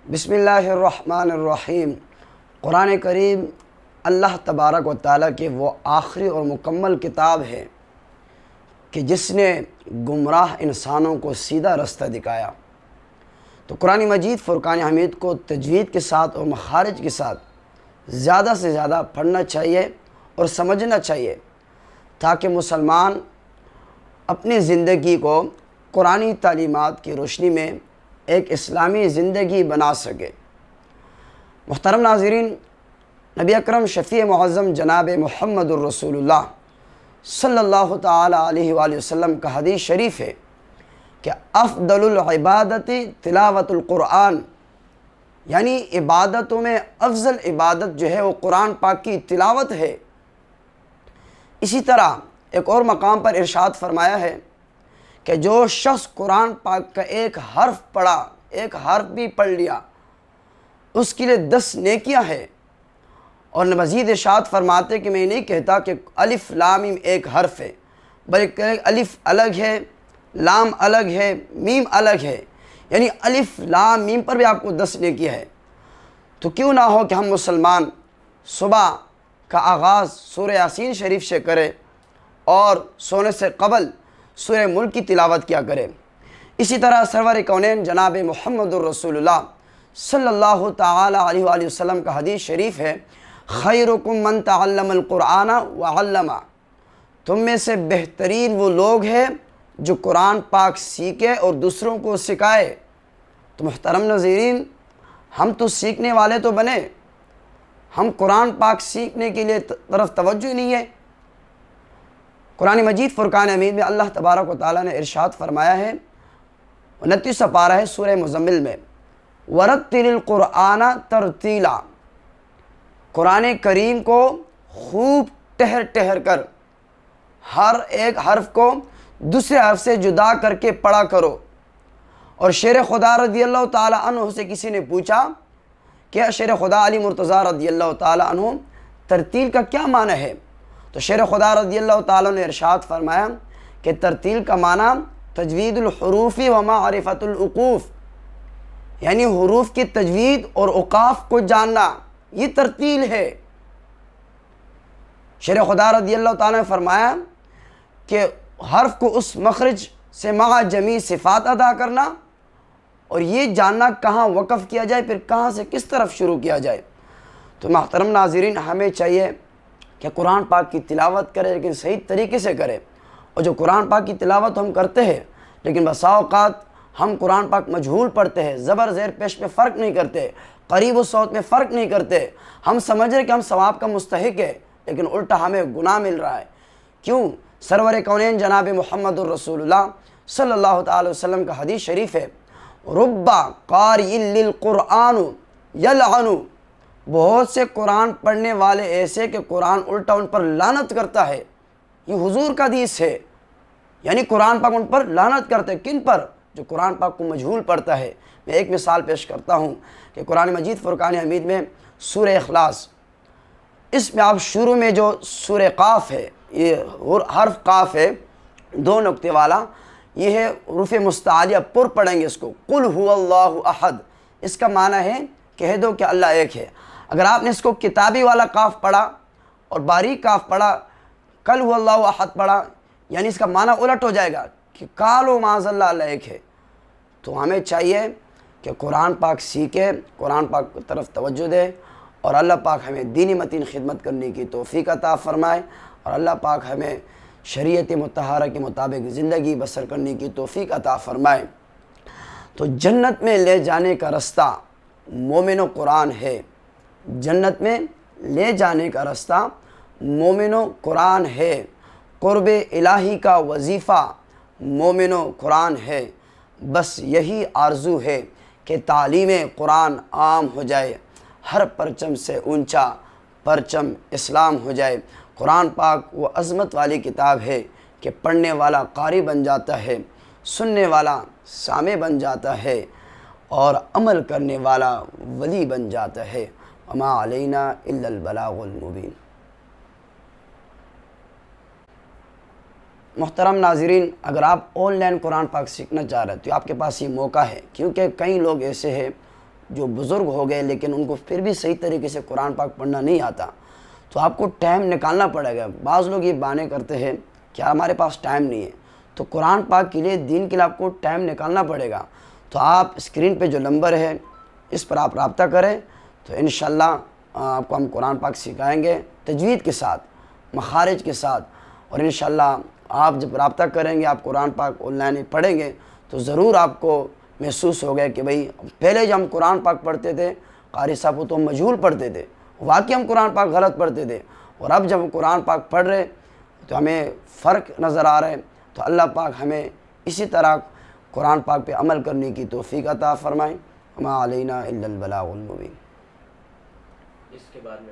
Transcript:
بسم اللہ الرحمن الرحیم۔ قرآن کریم اللہ تبارک و تعالیٰ کے وہ آخری اور مکمل کتاب ہے کہ جس نے گمراہ انسانوں کو سیدھا رستہ دکھایا۔ تو قرآن مجید فرقان حمید کو تجوید کے ساتھ اور مخارج کے ساتھ زیادہ سے زیادہ پڑھنا چاہیے اور سمجھنا چاہیے تاکہ مسلمان اپنی زندگی کو قرآنی تعلیمات کی روشنی میں ایک اسلامی زندگی بنا سکے۔ محترم ناظرین، نبی اکرم شفیع معظم جناب محمد الرسول اللہ صلی اللہ تعالی علیہ وآلہ وسلم کا حدیث شریف ہے کہ افضل العبادت تلاوت القرآن، یعنی عبادتوں میں افضل عبادت جو ہے وہ قرآن پاک کی تلاوت ہے۔ اسی طرح ایک اور مقام پر ارشاد فرمایا ہے کہ جو شخص قرآن پاک کا ایک حرف پڑھا، ایک حرف بھی پڑھ لیا، اس کے لیے 10 نیکیاں ہیں۔ اور مزید ارشاد فرماتے کہ میں نہیں کہتا کہ الف لام میم ایک حرف ہے، بلکہ الف الگ ہے، لام الگ ہے، میم الگ ہے، یعنی الف لام میم پر بھی آپ کو 10 نیکیاں ہے۔ تو کیوں نہ ہو کہ ہم مسلمان صبح کا آغاز سورہ یاسین شریف سے کریں اور سونے سے قبل سورہ ملک کی تلاوت کیا کرے۔ اسی طرح سرور کونین جناب محمد الرسول اللہ صلی اللہ تعالی علیہ وآلہ وسلم کا حدیث شریف ہے، خیرکم من تعلم القرآن وعلمہ، تم میں سے بہترین وہ لوگ ہیں جو قرآن پاک سیکھے اور دوسروں کو سکھائے۔ تو محترم ناظرین، ہم تو سیکھنے والے تو بنے، ہم قرآن پاک سیکھنے کے لیے طرف توجہ نہیں ہے۔ قرآن مجید فرقان حمید میں اللہ تبارک و تعالیٰ نے ارشاد فرمایا ہے، 29 پارہ ہے سورہ مزمل میں، وَرَتِّلِ الْقُرْآنَ تَرْتِيلًا، قرآن کریم کو خوب ٹہر ٹہر کر ہر ایک حرف کو دوسرے حرف سے جدا کر کے پڑھا کرو۔ اور شیر خدا رضی اللہ تعالیٰ عنہ سے کسی نے پوچھا کہ شیر خدا علی مرتضیٰ رضی اللہ تعالیٰ عنہ ترتیل کا کیا معنی ہے؟ تو شیر خدا رضی اللہ تعالیٰ نے ارشاد فرمایا کہ ترتیل کا معنی تجوید الحروف و معرفت الوقوف، یعنی حروف کی تجوید اور اوقاف کو جاننا، یہ ترتیل ہے۔ شیر خدا رضی اللہ تعالیٰ نے فرمایا کہ حرف کو اس مخرج سے مع جمیع صفات ادا کرنا اور یہ جاننا کہاں وقف کیا جائے، پھر کہاں سے کس طرف شروع کیا جائے۔ تو محترم ناظرین، ہمیں چاہیے کہ قرآن پاک کی تلاوت کرے، لیکن صحیح طریقے سے کرے۔ اور جو قرآن پاک کی تلاوت ہم کرتے ہیں، لیکن بسا اوقات ہم قرآن پاک مجہول پڑھتے ہیں، زبر زیر پیش میں فرق نہیں کرتے، قریب و صوت میں فرق نہیں کرتے، ہم سمجھ رہے کہ ہم ثواب کا مستحق ہے، لیکن الٹا ہمیں گناہ مل رہا ہے۔ کیوں؟ سرور کونین جناب محمد الرسول اللہ صلی اللہ تعالی وسلم کا حدیث شریف ہے، رب قارئ للقرآن یلعن، بہت سے قرآن پڑھنے والے ایسے کہ قرآن الٹا ان پر لعنت کرتا ہے۔ یہ حضور کا حدیث ہے، یعنی قرآن پاک ان پر لعنت کرتے ہیں۔ کن پر؟ جو قرآن پاک کو مجہول پڑھتا ہے۔ میں ایک مثال پیش کرتا ہوں کہ قرآن مجید فرقان حمید میں سورہ اخلاص، اس میں آپ شروع میں جو سورہ قاف ہے، یہ حرف قاف ہے 2 نقطے والا، یہ ہے حروف مستعلیہ، پر پڑھیں گے اس کو، قل هو اللہ احد، اس کا معنی ہے کہہ دو کہ اللہ ایک ہے۔ اگر آپ نے اس کو کتابی والا قاف پڑھا اور باریک قاف پڑھا، قل هو اللہ احد پڑھا، یعنی اس کا معنی الٹ ہو جائے گا کہ قالوا معاذ اللہ، اللہ ایک ہے۔ تو ہمیں چاہیے کہ قرآن پاک سیکھے، قرآن پاک کی طرف توجہ دے، اور اللہ پاک ہمیں دینی متین خدمت کرنے کی توفیق عطا فرمائے، اور اللہ پاک ہمیں شریعت مطہرہ کے مطابق زندگی بسر کرنے کی توفیق عطا فرمائے۔ تو جنت میں لے جانے کا رستہ مومن و قرآن ہے، جنت میں لے جانے کا رستہ مومن و قرآن ہے، قرب الہی کا وظیفہ مومن و قرآن ہے۔ بس یہی آرزو ہے کہ تعلیم قرآن عام ہو جائے، ہر پرچم سے اونچا پرچم اسلام ہو جائے۔ قرآن پاک وہ عظمت والی کتاب ہے کہ پڑھنے والا قاری بن جاتا ہے، سننے والا سامع بن جاتا ہے، اور عمل کرنے والا ولی بن جاتا ہے۔ وما علینا الا البلاغ المبین۔ محترم ناظرین، اگر آپ آن لائن قرآن پاک سیکھنا چاہ رہے ہیں تو آپ کے پاس یہ موقع ہے، کیونکہ کئی لوگ ایسے ہیں جو بزرگ ہو گئے لیکن ان کو پھر بھی صحیح طریقے سے قرآن پاک پڑھنا نہیں آتا، تو آپ کو ٹائم نکالنا پڑے گا۔ بعض لوگ یہ بہانے کرتے ہیں کہ ہمارے پاس ٹائم نہیں ہے، تو قرآن پاک کے لیے، دین کے لیے آپ کو ٹائم نکالنا پڑے گا۔ تو آپ اسکرین پہ جو نمبر ہے اس پر آپ رابطہ کریں، تو انشاءاللہ آپ کو ہم قرآن پاک سکھائیں گے تجوید کے ساتھ، مخارج کے ساتھ، اور انشاءاللہ آپ جب رابطہ کریں گے، آپ قرآن پاک آن لائن پڑھیں گے تو ضرور آپ کو محسوس ہوگا کہ بھئی پہلے جو ہم قرآن پاک پڑھتے تھے قاری صاحب وہ تو مجہول پڑھتے تھے، واقعی ہم قرآن پاک غلط پڑھتے تھے، اور اب جب ہم قرآن پاک پڑھ رہے تو ہمیں فرق نظر آ رہا ہے۔ تو اللہ پاک ہمیں اسی طرح قرآن پاک پہ عمل کرنے کی توفیق عطا فرمائیں۔ وما علینا الا البلاغ المبین۔ اس کے بعد میں